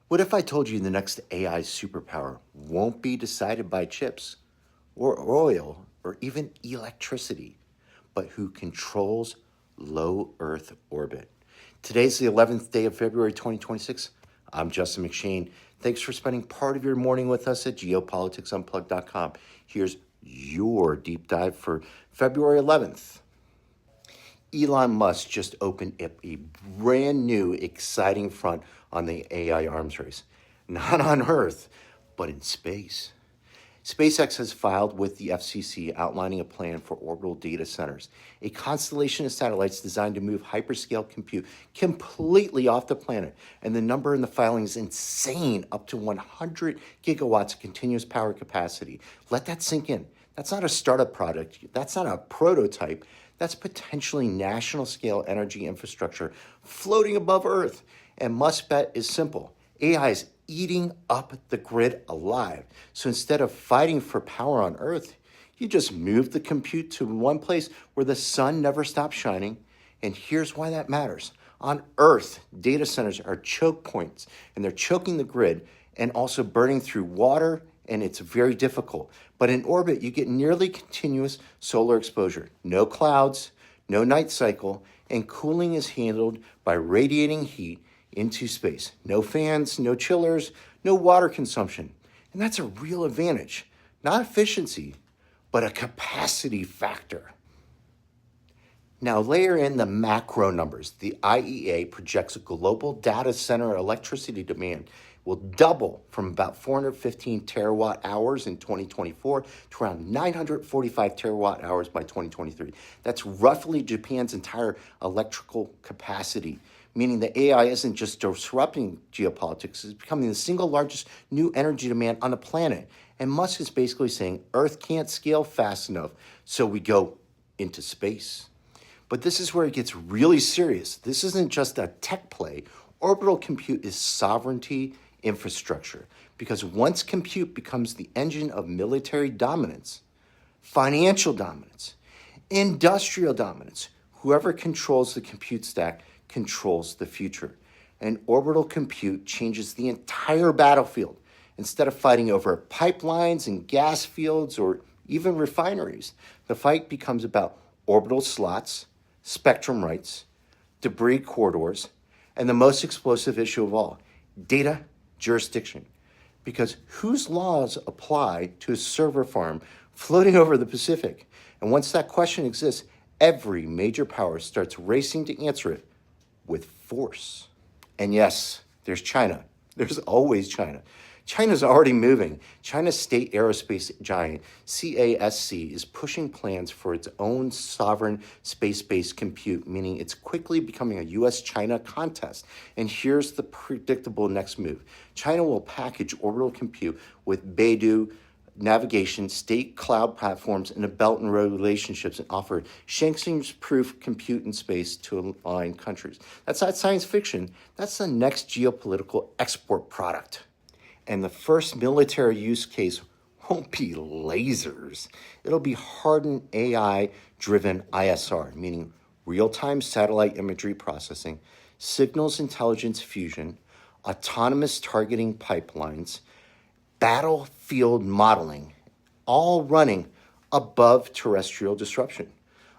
What if I told you the next AI superpower won't be decided by chips or oil or even electricity, but who controls low Earth orbit? Today's the 11th day of February 2026. I'm Justin McShane. Thanks for spending part of your morning with us at geopoliticsunplugged.com. Here's your deep dive for February 11th. Elon Musk just opened up a brand new, exciting front on the AI arms race. Not on Earth, but in space. SpaceX has filed with the FCC outlining a plan for orbital data centers, a constellation of satellites designed to move hyperscale compute completely off the planet. And the number in the filing is insane, up to 100 gigawatts of continuous power capacity. Let that sink in. That's not a startup product. That's not a prototype. That's potentially national scale energy infrastructure floating above Earth. And Musk's bet is simple. AI is eating up the grid alive. So instead of fighting for power on Earth, you just move the compute to one place where the sun never stops shining. And here's why that matters. On Earth, data centers are choke points, and they're choking the grid and also burning through water, and it's very difficult. But in orbit, you get nearly continuous solar exposure. No clouds, no night cycle, and cooling is handled by radiating heat into space. No fans, no chillers, no water consumption. And that's a real advantage. Not efficiency, but a capacity factor. Now layer in the macro numbers. The IEA projects a global data center electricity demand will double from about 415 terawatt hours in 2024 to around 945 terawatt hours by 2023. That's roughly Japan's entire electrical capacity, meaning that AI isn't just disrupting geopolitics, it's becoming the single largest new energy demand on the planet. And Musk is basically saying Earth can't scale fast enough, so we go into space. But this is where it gets really serious. This isn't just a tech play. Orbital compute is sovereignty infrastructure, because once compute becomes the engine of military dominance, financial dominance, industrial dominance, whoever controls the compute stack controls the future. And orbital compute changes the entire battlefield. Instead of fighting over pipelines and gas fields or even refineries, the fight becomes about orbital slots, spectrum rights, debris corridors, and the most explosive issue of all, data jurisdiction. Because whose laws apply to a server farm floating over the Pacific? And once that question exists, every major power starts racing to answer it with force. And yes, there's China. There's always China. China's already moving. China's state aerospace giant, CASC, is pushing plans for its own sovereign space-based compute, meaning it's quickly becoming a US-China contest. And here's the predictable next move. China will package orbital compute with BeiDou navigation, state cloud platforms, and a Belt and Road relationships, and offer sanctions-proof compute in space to aligned countries. That's not science fiction. That's the next geopolitical export product. And the first military use case won't be lasers. It'll be hardened AI-driven ISR, meaning real-time satellite imagery processing, signals intelligence fusion, autonomous targeting pipelines, battlefield modeling, all running above terrestrial disruption,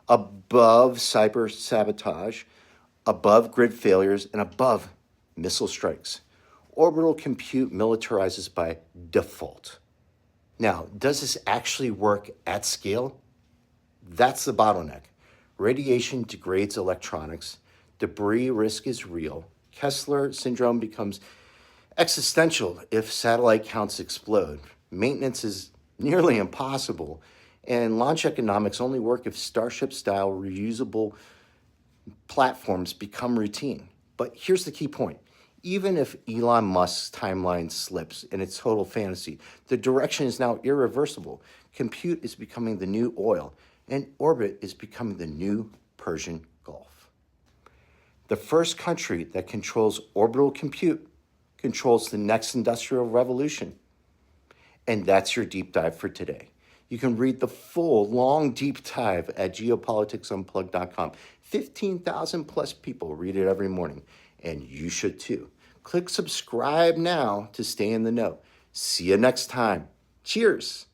above cyber sabotage, above grid failures, and above missile strikes. Orbital compute militarizes by default. Now, does this actually work at scale? That's the bottleneck. Radiation degrades electronics. Debris risk is real. Kessler syndrome becomes existential if satellite counts explode. Maintenance is nearly impossible. And launch economics only work if Starship-style reusable platforms become routine. But here's the key point. Even if Elon Musk's timeline slips and it's total fantasy, the direction is now irreversible. Compute is becoming the new oil, and orbit is becoming the new Persian Gulf. The first country that controls orbital compute controls the next industrial revolution. And that's your deep dive for today. You can read the full, long, deep dive at geopoliticsunplugged.com. 15,000 plus people read it every morning, and you should too. Click subscribe now to stay in the know. See you next time. Cheers.